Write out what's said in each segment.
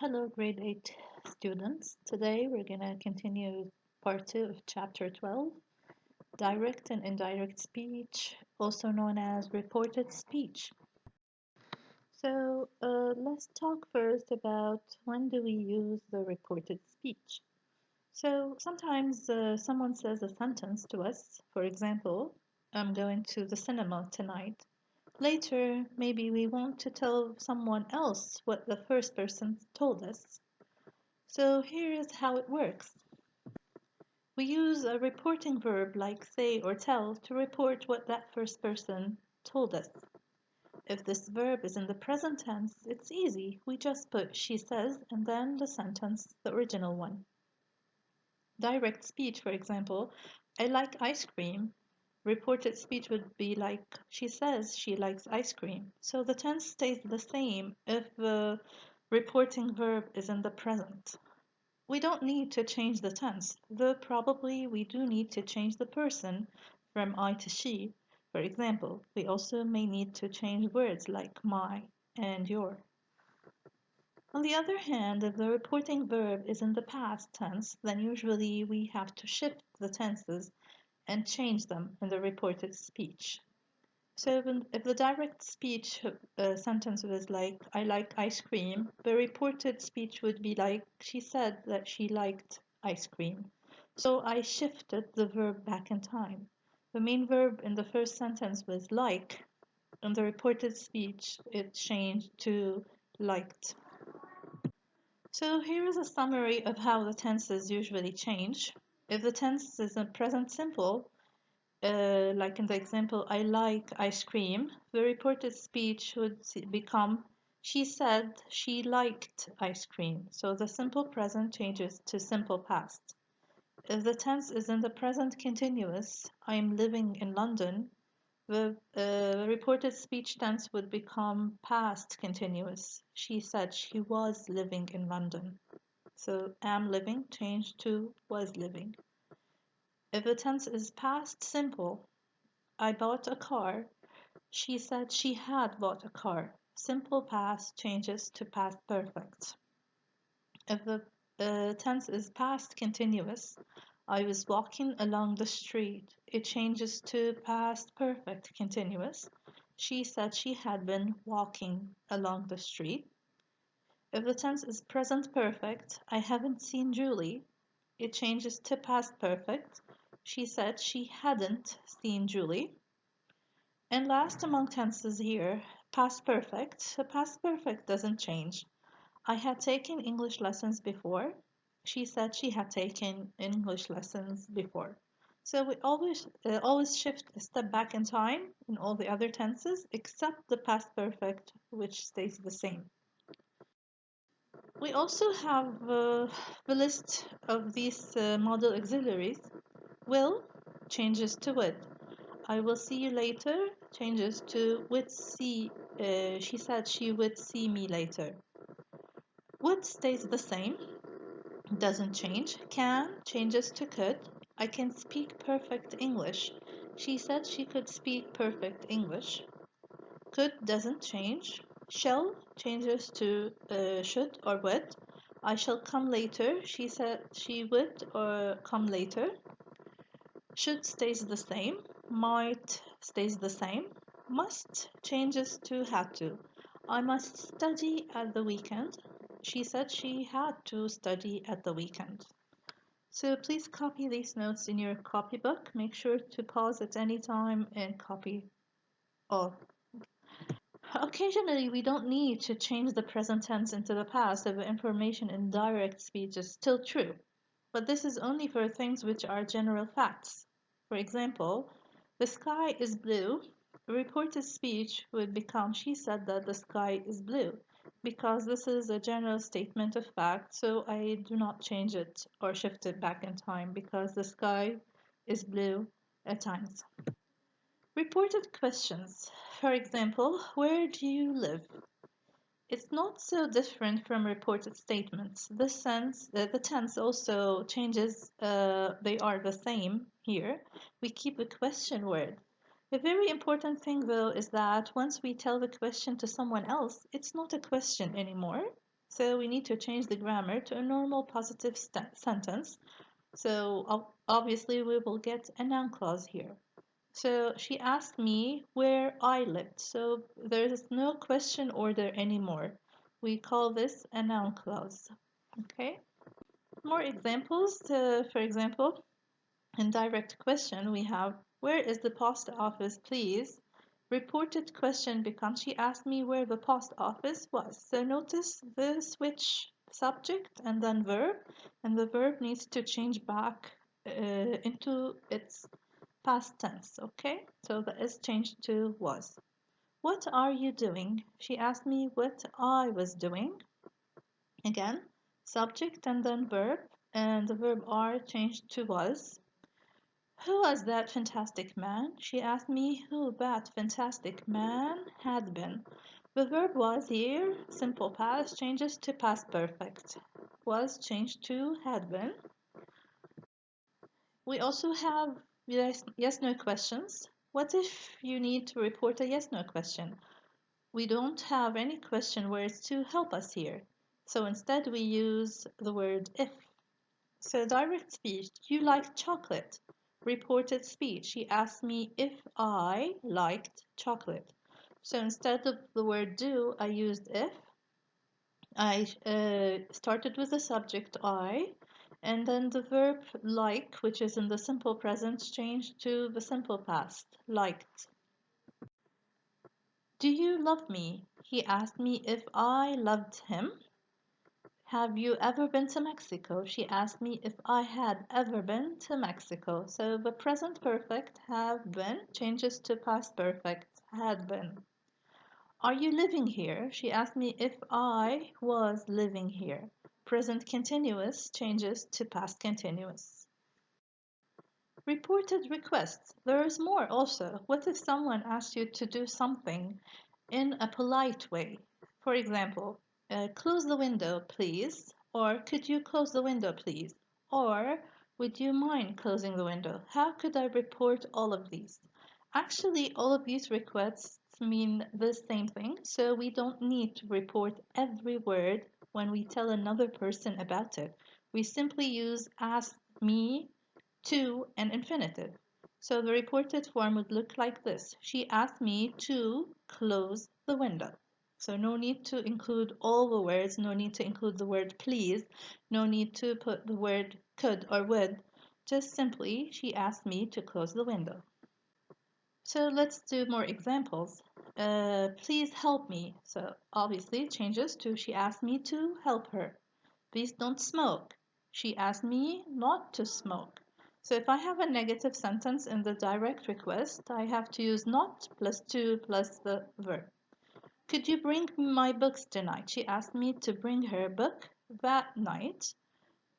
Hello, grade 8 students. Today we're going to continue part 2 of chapter 12, direct and indirect speech, also known as reported speech. Let's talk first about when do we use the reported speech. So sometimes someone says a sentence to us, for example, I'm going to the cinema tonight. Later, maybe we want to tell someone else what the first person told us. So here is how it works. We use a reporting verb like say or tell to report what that first person told us. If this verb is in the present tense, it's easy. We just put she says and then the sentence, the original one. Direct speech, for example, I like ice cream. Reported speech would be like she says she likes ice cream. So the tense stays the same if the reporting verb is in the present. We don't need to change the tense, though probably we do need to change the person from I to she. For example, we also may need to change words like my and your. On the other hand, if the reporting verb is in the past tense, then usually we have to shift the tenses and change them in the reported speech. So if the direct speech sentence was like, I like ice cream, the reported speech would be like, she said that she liked ice cream. So I shifted the verb back in time. The main verb in the first sentence was like. In the reported speech, it changed to liked. So here is a summary of how the tenses usually change. If the tense is a present simple, like in the example, I like ice cream, the reported speech would become, she said she liked ice cream. So the simple present changes to simple past. If the tense is in the present continuous, I am living in London, the reported speech tense would become past continuous. She said she was living in London. So am living changed to was living. If the tense is past simple, I bought a car. She said she had bought a car. Simple past changes to past perfect. If the tense is past continuous, I was walking along the street. It changes to past perfect continuous. She said she had been walking along the street. If the tense is present perfect, I haven't seen Julie. It changes to past perfect. She said she hadn't seen Julie. And last among tenses here, past perfect. So past perfect doesn't change. I had taken English lessons before. She said she had taken English lessons before. So we always shift a step back in time in all the other tenses except the past perfect, which stays the same. We also have the list of these model auxiliaries. Will changes to would. I will see you later changes to would see. She said she would see me later. Would stays the same, doesn't change. Can changes to could. I can speak perfect English. She said she could speak perfect English. Could doesn't change. Shall changes to should or would. I shall come later. She said she would or come later. Should stays the same. Might stays the same. Must changes to had to. I must study at the weekend. She said she had to study at the weekend. So please copy these notes in your copybook. Make sure to pause at any time and copy all. Occasionally, we don't need to change the present tense into the past if the information in direct speech is still true. But this is only for things which are general facts. For example, the sky is blue. A reported speech would become she said that the sky is blue because this is a general statement of fact, so I do not change it or shift it back in time because the sky is blue at times. Reported questions. For example, where do you live? It's not so different from reported statements. The tense also changes. They are the same here. We keep a question word. A very important thing, though, is that once we tell the question to someone else, it's not a question anymore. So we need to change the grammar to a normal positive sentence. So obviously we will get a noun clause here. So she asked me where I lived. So there is no question order anymore. We call this a noun clause. Okay. More examples. For example, in direct question, we have where is the post office, please? Reported question becomes she asked me where the post office was. So notice the switch subject and then verb, and the verb needs to change back into its past tense. Okay, so the is changed to was. What are you doing? She asked me what I was doing. Again, subject and then verb, and the verb are changed to was. Who was that fantastic man? She asked me who that fantastic man had been. The verb was here, simple past, changes to past perfect. Was changed to had been. We also have yes no questions. What if you need to report a yes no question? We don't have any question words to help us here. So instead we use the word if. So direct speech, you like chocolate. Reported speech, she asked me if I liked chocolate. So instead of the word do, I used if. I started with the subject I, and then the verb like, which is in the simple present, changed to the simple past, liked. Do you love me? He asked me if I loved him. Have you ever been to Mexico? She asked me if I had ever been to Mexico. So the present perfect have been changes to past perfect had been. Are you living here? She asked me if I was living here. Present continuous changes to past continuous. Reported requests. There is more also. What if someone asks you to do something in a polite way? For example, close the window, please. Or could you close the window, please? Or would you mind closing the window? How could I report all of these? Actually, all of these requests mean the same thing, so we don't need to report every word when we tell another person about it. We simply use ask me to an infinitive. So the reported form would look like this. She asked me to close the window. So no need to include all the words, no need to include the word please, no need to put the word could or would. Just simply, she asked me to close the window. So let's do more examples. Please help me. So obviously it changes to she asked me to help her. Please don't smoke. She asked me not to smoke. So if I have a negative sentence in the direct request, I have to use not plus to plus the verb. Could you bring me my books tonight? She asked me to bring her book that night.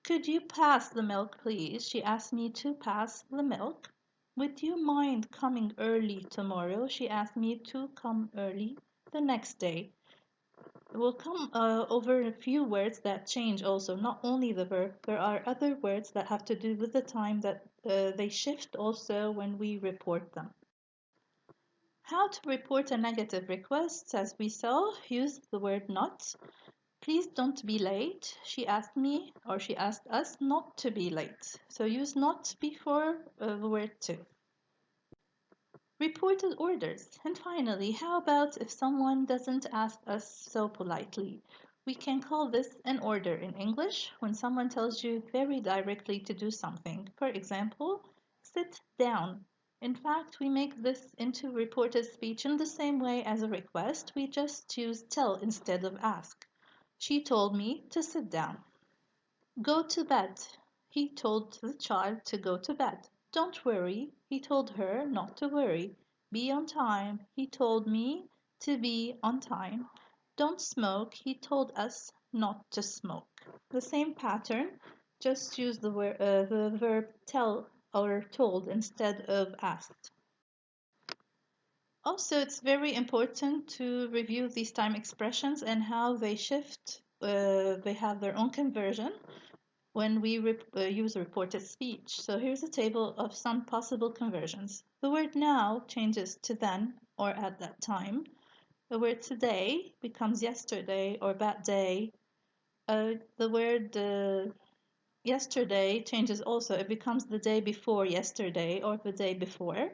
Could you pass the milk, please? She asked me to pass the milk. Would you mind coming early tomorrow? She asked me to come early the next day. We'll come over a few words that change also, not only the verb. There are other words that have to do with the time that they shift also when we report them. How to report a negative request, as we saw, use the word not. Please don't be late. She asked me, or she asked us not to be late. So use not before the word to. Reported orders. And finally, how about if someone doesn't ask us so politely? We can call this an order in English when someone tells you very directly to do something. For example, sit down. In fact, we make this into reported speech in the same way as a request. We just use tell instead of ask. She told me to sit down. Go to bed. He told the child to go to bed. Don't worry. He told her not to worry. Be on time. He told me to be on time. Don't smoke. He told us not to smoke. The same pattern, just use the verb tell or told instead of asked. Also, it's very important to review these time expressions and how they shift. They have their own conversion when we use reported speech. So here's a table of some possible conversions. The word now changes to then or at that time. The word today becomes yesterday or that day. The word yesterday changes also. It becomes the day before yesterday or the day before.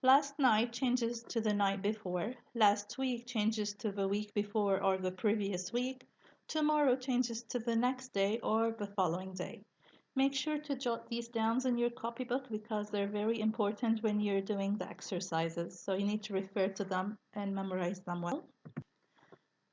Last night changes to the night before. Last week changes to the week before or the previous week. Tomorrow changes to the next day or the following day. Make sure to jot these down in your copybook because they're very important when you're doing the exercises. So you need to refer to them and memorize them well.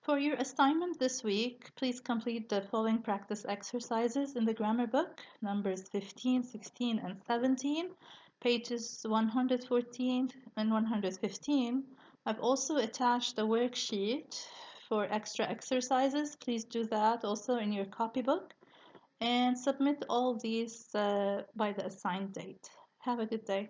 For your assignment this week, please complete the following practice exercises in the grammar book, numbers 15, 16, and 17, pages 114 and 115. I've also attached a worksheet for extra exercises. Please do that also in your copybook and submit all these by the assigned date. Have a good day.